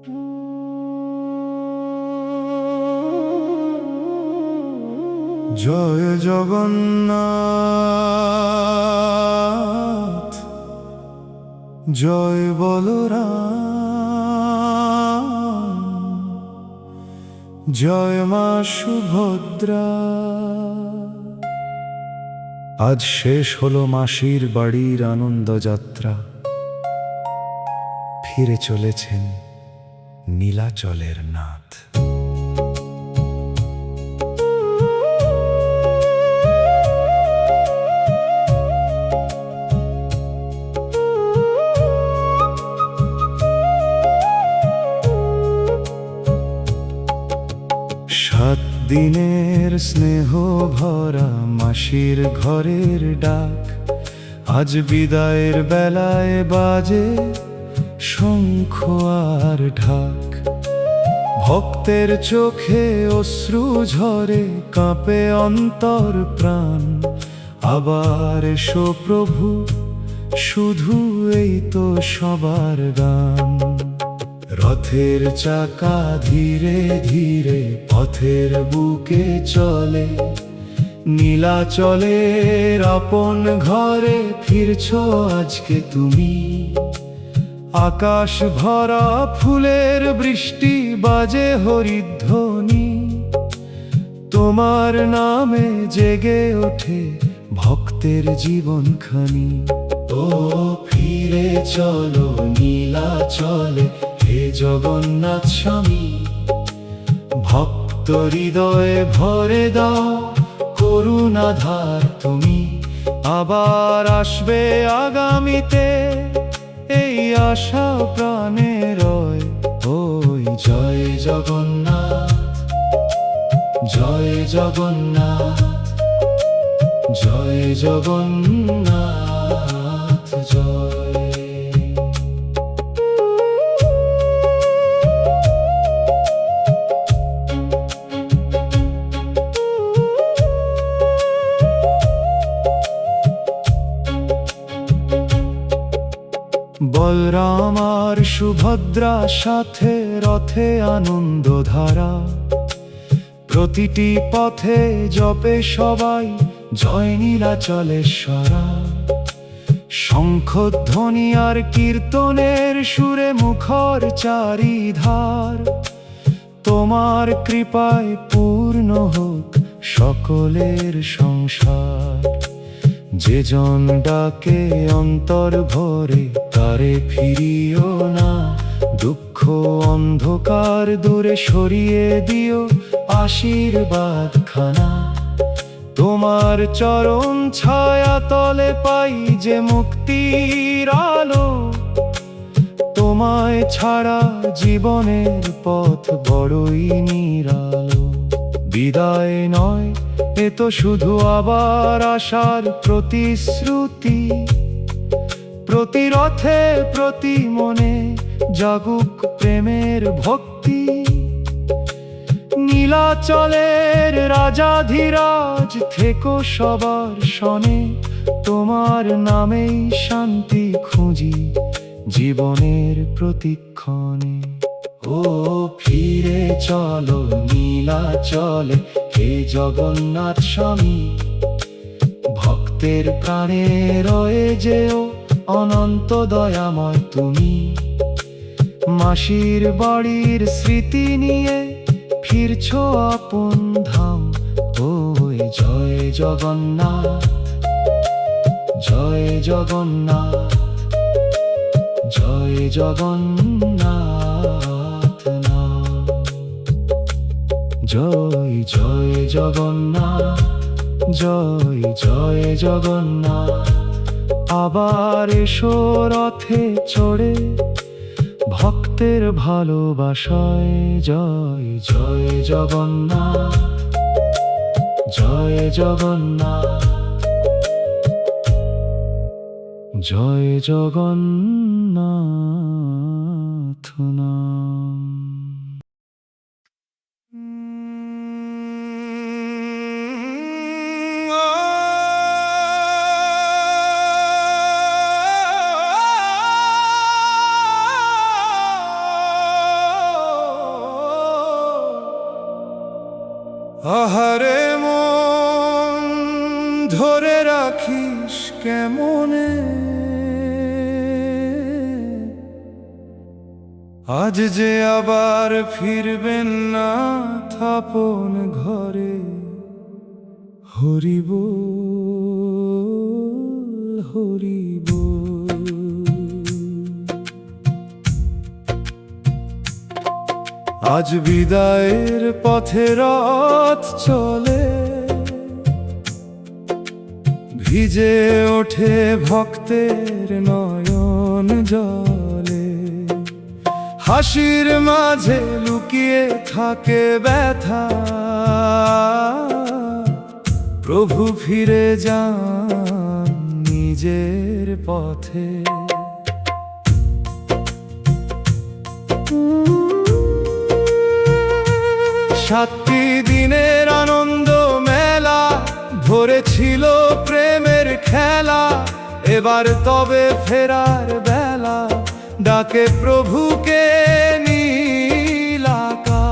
জয় জগন্নাথ, জয় বলরাম, জয় মা সুভদ্রা। আজ শেষ হলো মাসির বাড়ির আনন্দযাত্রা। ফিরে চলেছেন নীলাচলের নাথ। 7 দিনের স্নেহ ভরা মাসির ঘরের ডাক। আজ বিদায়ের বেলায় বাজে শঙ্খ আর ঢাক। ভক্তের চোখে অশ্রু ঝরে, কাঁপে অন্তর প্রাণ। আবার এসো প্রভু, শুধু এই তো সবার গান। রথের চাকা ধীরে ধীরে পথের বুকে চলে। নীলাচলের আপন ঘরে ফিরছো আজকে তুমি। আকাশ ভরা ফুলের বৃষ্টি, বাজে হরিধ্বনি। তোমার নামে জেগে ওঠে ভক্তের জীবনখানি। ও ফিরে চলো নীলাচলে, হে জগন্নাথ স্বামী। ভক্ত হৃদয়ে ভরে দাও করুণাধার তুমি। আবার আসবে আগামীতে, এই আশা প্রাণে রয়। ওই জয় জগন্নাথ, জয় জগন্নাথ, জয় জগন্নাথ জয়। বলরাম আর সুভদ্রা সাথে রথে আনন্দধারা। প্রতিটি পথে জপে সবাই জয় নীলাচলেশ্বরা। শঙ্খধ্বনি আর কীর্তনের সুরে মুখর চারিধার। তোমার কৃপায় পূর্ণ হোক সকলের সংসার। যে জন ডাকে অন্তর ভরে, তারে ফিরিও না। দুঃখ অন্ধকার দূরে সরিয়ে দিও আশীর্বাদ খানা। তোমার চরণ ছায়া তলে পাই যে মুক্তির আলো। তোমায় ছাড়া জীবনের পথ বড়ই নিরালো। বিদায় নয়, এ তো শুধু আবার আশার প্রতিশ্রুতি। প্রতি রথে প্রতি মনে জাগুক প্রেমের ভক্তি। নীলাচলের রাজাধিরাজ থেকো সবার শনে। তোমার নামেই শান্তি খুঁজি জীবনের প্রতিক্ষণে। ও ফিরে চলো নীলাচলে, হে জগন্নাথ স্বামী। ভক্তের প্রাণে রয়ে যেও অনন্ত দয়াময় তুমি। মাসির বাড়ির স্মৃতি নিয়ে ফিরছো আপন ধাম। ওই জয় জগন্নাথ, জয় জগন্নাথ, জয় জগন্নাথ নাম। জয় জয় জগন্নাথ, জয় জয় জগন্নাথ। আবার এসো রথে চড়ে ভক্তের ভালোবাসায়। জয় জয় জগন্নাথ, জয় জগন্নাথ, জয় জগন্নাথ নাম। আহারে মন ধরে রাখিস কেমনে, আজ যে আবার ফিরবেন না থাপন ঘরে। হরি বল হরি বল। আজ বিদায়ের পথে রথ চলে, ভিজে ওঠে ভক্তের নয়ন জলে। হাসির মাঝে লুকিয়ে থাকে ব্যথা, প্রভু ফিরে যান নিজের পথে। সাতটি দিনের আনন্দ মেলা ধরেছিল প্রেমের খেলা, এবার তবে ফেরার বেলা ডাকে প্রভুকে নীল আকাশ।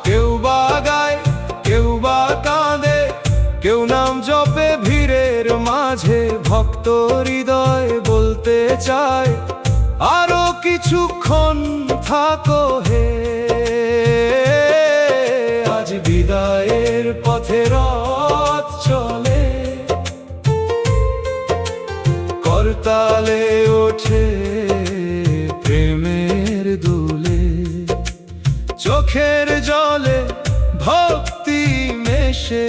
কেউ বা গায়, কেউ বা কাঁদে, কেউ নাম জপে ভিড়ের মাঝে। ভক্ত হৃদয় বলতে চায়, আরো কিছুক্ষণ থাকো হে। আজ বিদায়ের পথে রথ চলে, করতালে ওঠে প্রেমের দুলে। চোখের জলে ভক্তি মেশে,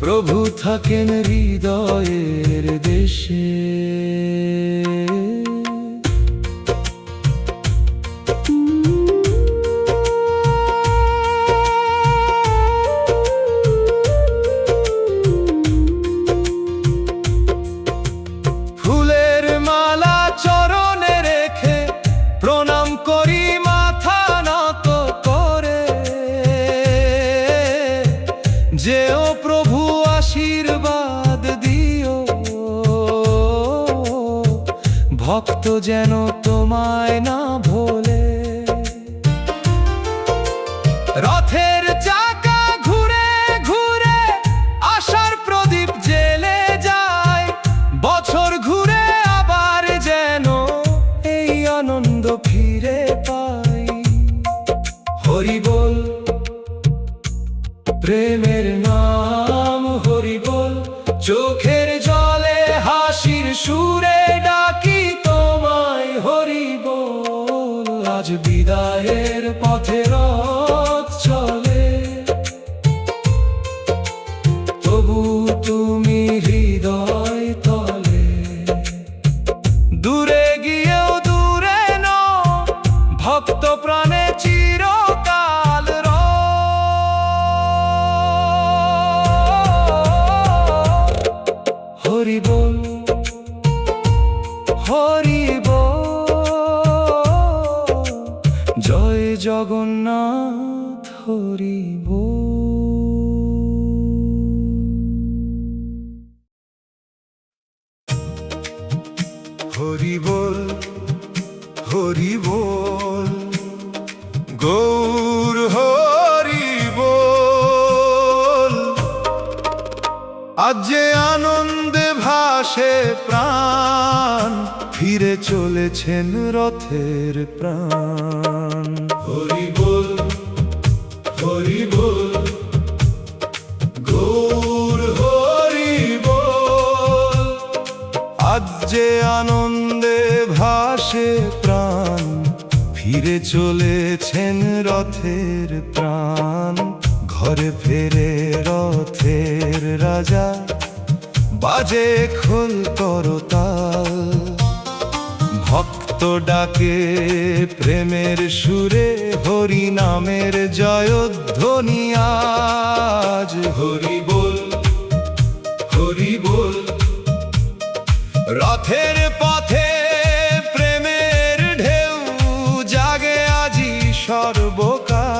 প্রভু থাকেন হৃদয়ের দেশে। ফুলের মালা চরণে রেখে প্রণাম করি মাথা নত করে। যেও প্রভু আশীর্বাদ দিও, ভক্ত যেন তোমায় না ভোলে। রথের চাকা ঘুরে ঘুরে আশার প্রদীপ জেলে যায়। বছর ঘুরে আবার যেন এই আনন্দ ফিরে পাই। হরি বল প্রেমের নাম, হরি বল চোখের জলে হাসির সুরে ডাকি তোমায়। হরি বল আজ বিদায়ের পথে রথ চলে, তবু তুমি হৃদয় তলে। দূরে গিয়েও দূরে নও, ভক্ত প্রাণে চিরকাল রও। হরি বল হরি বল, জয় জগন্নাথ হরি বল। হরি বল হরি বল, গৌর হরি বল। আজ যে আনন্দে ভাসে প্রাণ, ফিরে চলেছেন রথের প্রাণ। হরি বল হরি বল, গৌর হরি বল। আজ যে আনন্দে ভাসে প্রাণ, ফিরে চলেছেন রথের প্রাণ। ঘরে ফেরে রথের রাজা, বাজে খোল করতাল। ভক্ত ডাকে প্রেমের সুরে, হরি নামের জয়ধ্বনি আজ। হরি বল হরি বল, রথের পথে প্রেমের ঢেউ জাগে আজি সর্বকাল।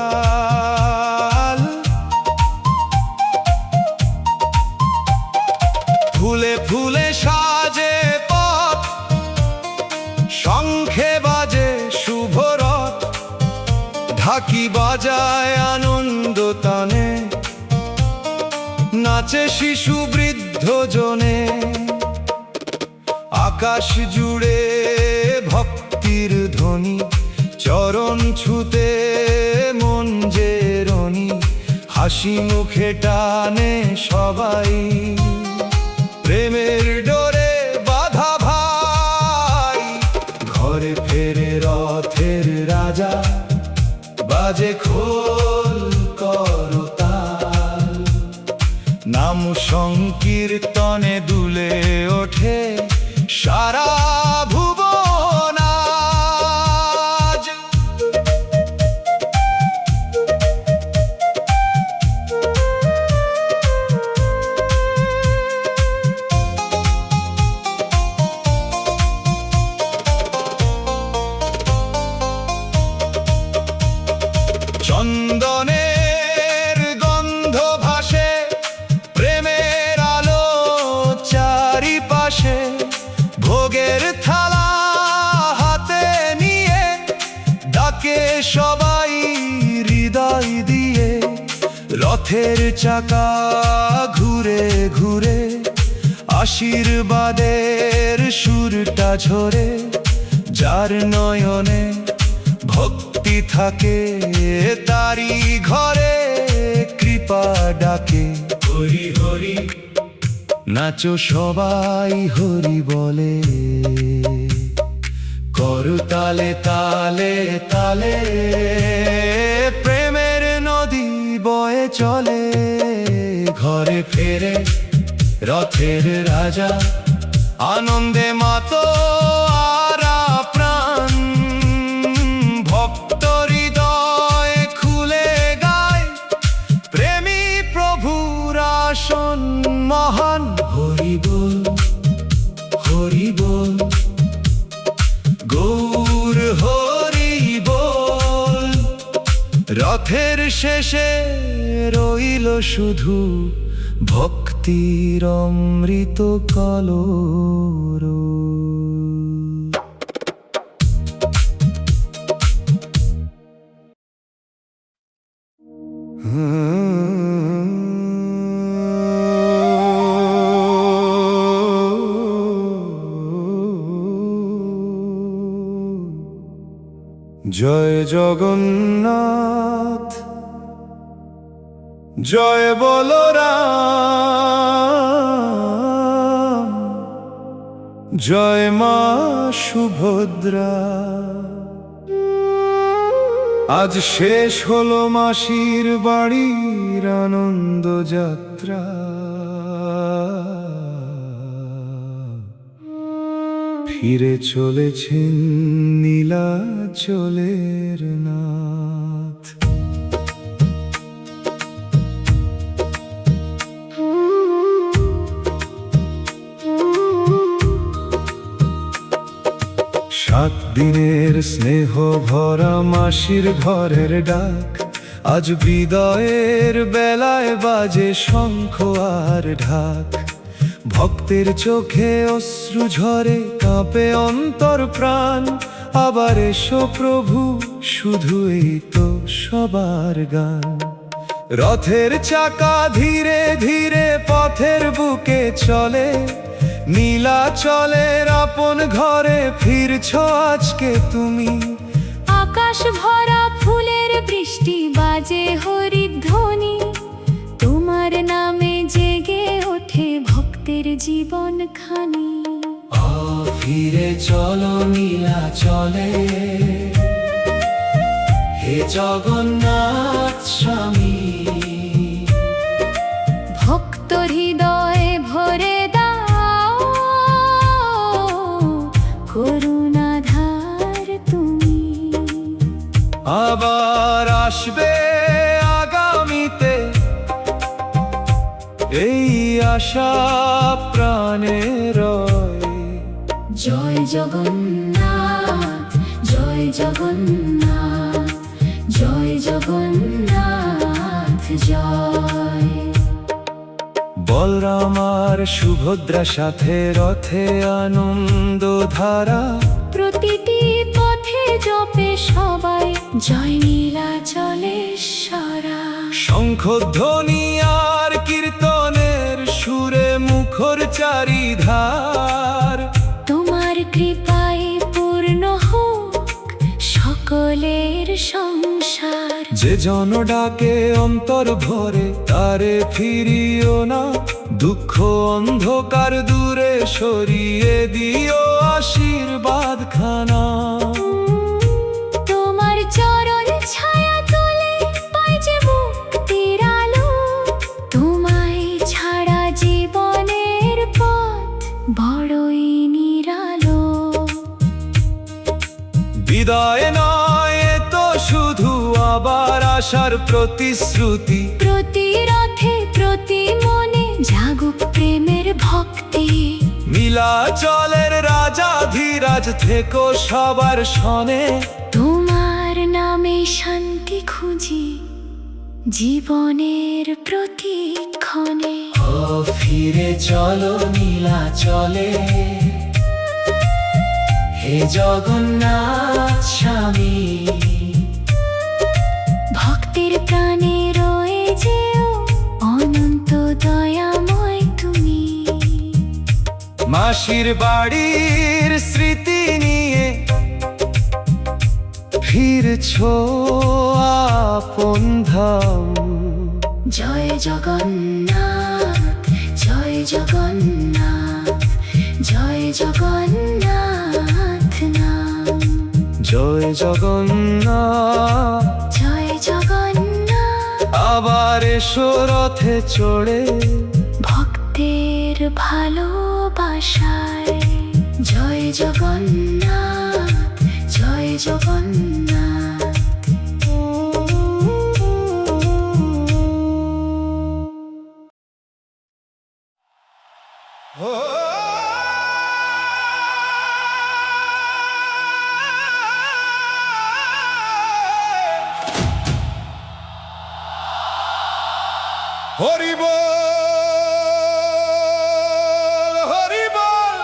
ফুলে ফুলে সাজে পথ, শঙ্খে বাজে শুভ রথ। বাজায় আনন্দ তানে, নাচে শিশু বৃদ্ধ জনে। আকাশ জুড়ে ভক্তির ধ্বনি, চরণ ছুতে মন যে রনি। হাসি মুখে টানে সবাই, প্রেমের ডোরে বাঁধা ভাই। ঘরে ফেরে রথের রাজা, বাজে খোল করতাল। নাম সংকীর্তনে দুলে ওঠে সারা ভুবন আজ। চন্দনের গন্ধ ভাসে, প্রেমের আলো চারিপাশে। ভোগের থালা হাতে নিয়ে ডাকে সবাই হৃদয় দিয়ে। রথের চাকা ঘুরে ঘুরে আশীর্বাদের সুরটা ঝরে। যার নয়নে ভক্তি থাকে, তারি ঘরে কৃপা ডাকে। হরি হরি নাচো সবাই হরি বলে, করো তালে তালে তালে। প্রেমের নদী বয়ে চলে, ঘরে ফেরে রথের রাজা। আনন্দে মাতো আরা প্রাণ, ভক্ত হৃদয় খুলে গায়। প্রেমী প্রভুর আসন মহান। হরি বল হরি বল, গৌর হরি বল। রথের শেষে রইল শুধু ভক্তির অমৃত কলরব। জয় জগন্নাথ, জয় বলরাম, জয় মা সুভদ্রা। আজ শেষ হলো মাসির বাড়ির আনন্দ যাত্রা। ফিরে চলেছেন নীলাচলের নাথ। সাত দিনের স্নেহ ভরা মাসির ঘরের ডাক। আজ বিদায়ের বেলায় বাজে শঙ্খ আর ঢাক। ভক্তের চোখে অশ্রু ঝরে, কাঁপে অন্তর প্রাণ। আবার এসো প্রভু, শুধু এই তো সবার গান। রথের চাকা ধীরে ধীরে পথের বুকে চলে। নীলাচলের আপন ঘরে ফিরছো আজকে তুমি। আকাশ ভরা ফুলের বৃষ্টি, বাজে হরিধ্বনি। তোমার নামে জেগে ওঠে ভক্তের জীবন খানি। ফিরে চলো নীলাচলে, হে জগন্নাথ স্বামী। ভক্ত হৃদয়ে ভরে দাও করুণাধার তুমি। আবার আসবে আগামীতে, এই আশা প্রাণে রয়। জয় জগন্নাথ, জয় জগন্নাথ, জয় জগন্নাথ জয়। বলরাম আর সুভদ্রা সাথে রথে আনন্দ ধারা। প্রতিটি পথে জপে সবাই জয় নীলাচলেশ্বরা। শঙ্খধ্বনি আর কীর্তনের সুরে মুখর চারিধার, তোমার কৃপায় পূর্ণ হোক সকলের সংসার। যে জন ডাকে অন্তর ভরে তারে ফিরিও না, দুঃখ অন্ধকার দূরে সরিয়ে দিও আশীর্বাদ খানা। তোমার চরণ ছায়া তোলে পাই যে মুক্তির আলো, তোমায় ছাড়া জীবনের পথ বড়ই নিরালো। বিদায় নয় এ তো শুধু আবার আসার প্রতিশ্রুতি, প্রতি রথে প্রতি মনে জাগুক প্রেমের ভক্তি। নীলাচলের রাজাধিরাজ থেকো সবার শনে, তোমার নামে শান্তি খুঁজি জীবনের প্রতিক্ষণে। ও ফিরে চলো নীলাচলে, হে জগন্নাথ স্বামী। ভক্তের প্রাণে রয়ে যেও অনন্ত দয়াময় তুমি। মাসির বাড়ির স্মৃতি নিয়ে ফিরছো আপন ধাম। জয় জগন্নাথ, জয় জগন্নাথ, জয় জগন্নাথ নাম। জয় জগন্নাথ, জয় জগন্নাথ। আবার এসো রথে চড়ে ভক্তের ভালোবাসায়। জয় জগন্নাথ, জয় জগন্নাথ। হরি বল, হরি বল,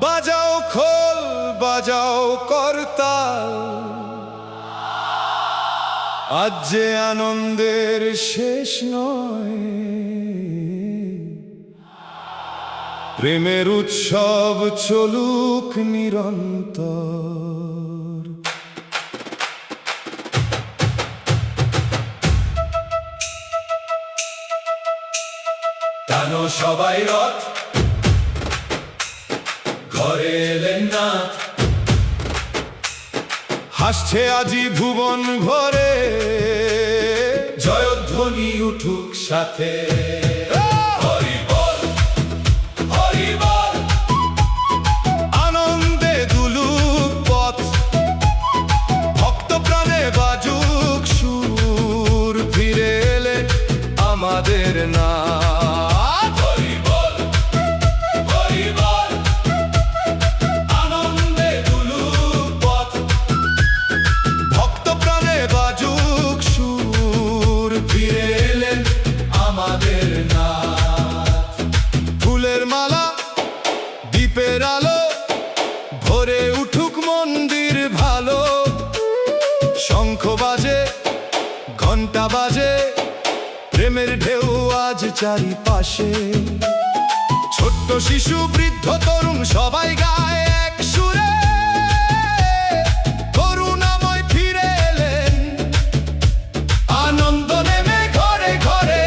বাজাও খোল, বাজাও করতাল, আজ যে আনন্দের শেষ নয়, প্রেমের উৎসব চলুক নিরন্তর। টানো সবাই রথ, ঘরে এলেন নাথ, হাসছে আজি ভুবন ভরে, জয়ধ্বনি উঠুক সাথে। হরি বল, হরি বল, আনন্দে দুলুক পথ, ভক্ত প্রাণে বাজুক সুর, ফিরে এলেন আমাদের নাথ। হরি বল, হরি বল, আনন্দে দুলুক পথ, ভক্ত প্রাণে বাজুক সুর, ফিরে এলেন আমাদের নাথ। ফুলের মালা, দীপের আলো, ভরে উঠুক মন্দির ভালো, শঙ্খ বাজে, ঘন্টা বাজে, প্রেমের ঢেউ আজ চারিপাশে। ছোট্ট শিশু বৃদ্ধ তরুণ সবাই গায় এক সুরে, করুণাময় ফিরে এলেন, আনন্দ নেমে ঘরে ঘরে।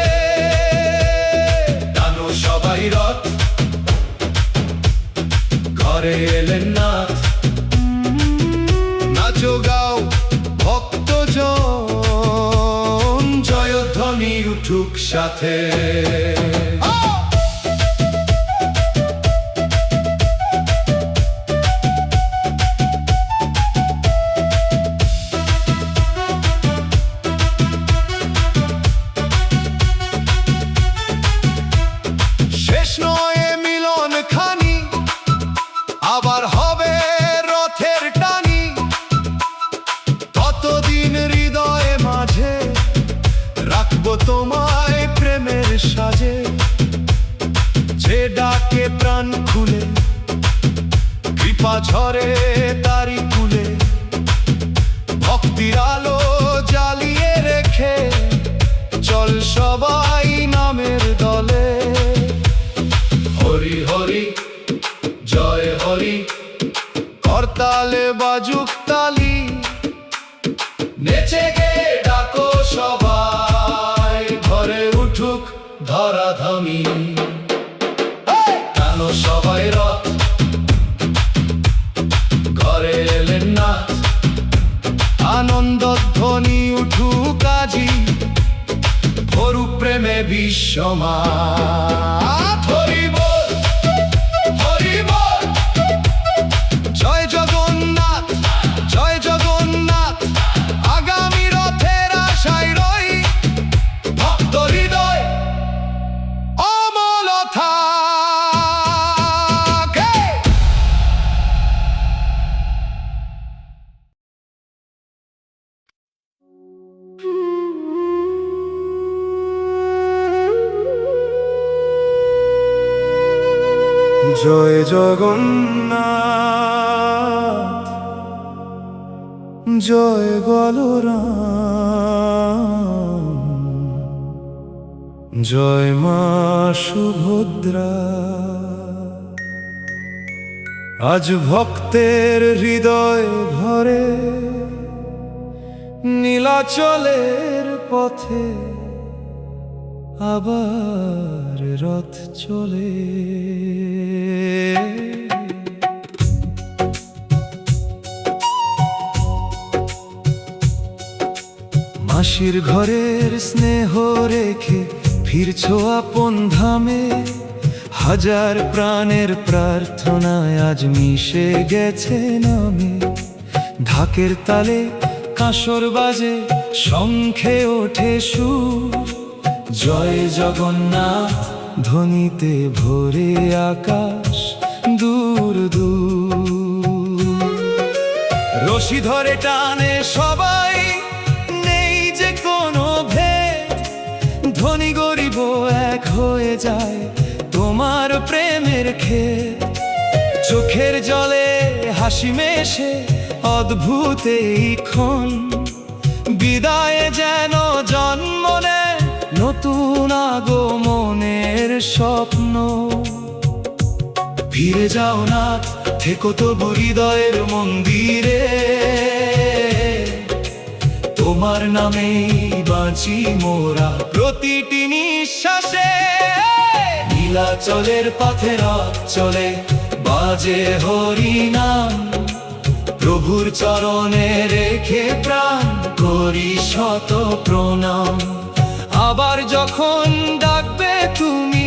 টানো সবাই রথ, ঘরে এলেন নাথ, নাচো গাও ভক্তজন, জয়ধ্বনি উঠুক সাথে। শেষ নয় এ মিলন খানি, আবার হবে রথের টানি, ততদিন হৃদয়ে মাঝে রাখবো তোমায় প্রেমের সাজে। বাজুক তালি, নেচে গে ডাকো সবাই, ঘরে উঠুক ধরাধামি। কেন সবাই রথ, ঘরে এলেন নাথ, আনন্দ ধ্বনি উঠুক আজি, ভরুক প্রেমে বিশ্বমাত। হরি বল, হরি বল, জয় জগন্নাথ, জয় জগন্নাথ। আগামী রথের আশায় রই, ভক্ত হৃদয় অমল থাকে। জয় জগন্নাথ, জয় বলরাম, জয় মা সুভদ্রা। আজ ভক্তের হৃদয় ভরে, নীলাচলের পথে আবার রথ চলে। মাসির ঘরের স্নেহ রেখে ফিরছো আপন ধামে, হাজার প্রাণের প্রার্থনায় আজ মিশে গেছে নামে। ঢাকের তালে কাঁসর বাজে, শঙ্খে ওঠে সুর, জয় জগন্নাথ ধ্বনিতে ভরে আকাশ দূর দূর। রশি ধরে টানে সবাই, নেই যে কোনো ভেদ, ধনী গরিব এক হয়ে যায় তোমার প্রেমের ক্ষেত। চোখের জলে হাসি মেশে অদ্ভুত এই ক্ষণ, বিদায়ে যেন জন্ম নেয় নতুন আগমনের স্বপ্ন। ফিরে যাও নাথ, থেকো তবু হৃদয়ের মন্দিরে, তোমার নামেই বাঁচি মোরা প্রতিটি নিঃশ্বাসে। নীলাচলের পথে রথ চলে, বাজে হরি নাম, প্রভুর চরণে রেখে প্রাণ করি শত প্রণাম। আবার যখন ডাকবে তুমি,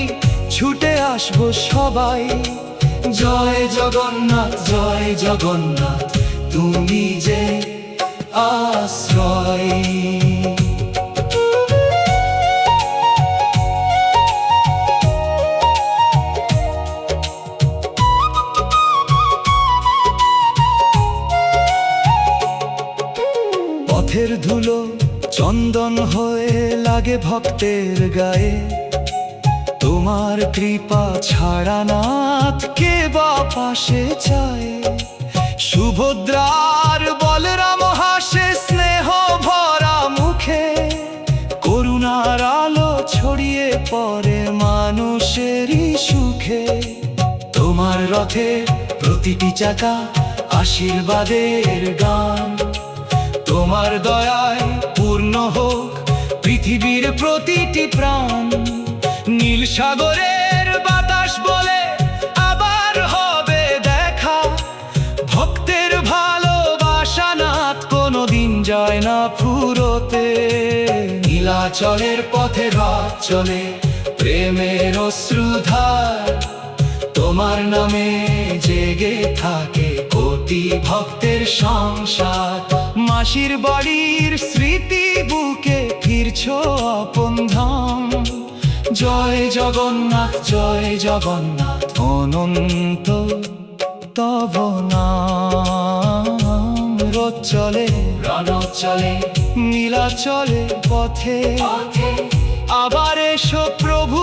ছুটে আসবো সবাই। জয় জগন্নাথ, জয় জগন্নাথ, তুমি যে আশ্রয়। পথের ধুলো চন্দন হয়ে লাগে ভক্তের গায়ে, তোমার কৃপা ছাড়া নাথ কে বা পাশে চায়। সুভদ্রার বলরাম হাসে স্নেহ ভরা মুখে, করুণার আলো ছড়িয়ে পড়ে মানুষেরই সুখে। তোমার রথে প্রতিটি চাকা আশীর্বাদের গান, তোমার দয়ায় পূর্ণ হোক পৃথিবীর প্রতিটি প্রাণ। নীল সাগরের বাতাস বলে আবার হবে দেখা, ভক্তের ভালোবাসা নাথ কোনোদিন যায় না ফুরোতে। নীলাচলের পথে রথ চলে, প্রেমের অশ্রুধার, তোমার নামে জেগে থাকে কোটি ভক্তের সংসার। মাসির বাড়ির স্মৃতি বুকে ফিরছো আপন ধাম। জয় জগন্নাথ, জয় জগন্নাথ, অনন্ত তব নাম। রথ চলে, রণত চলে, নীলাচলে পথে, আবার এসো প্রভু।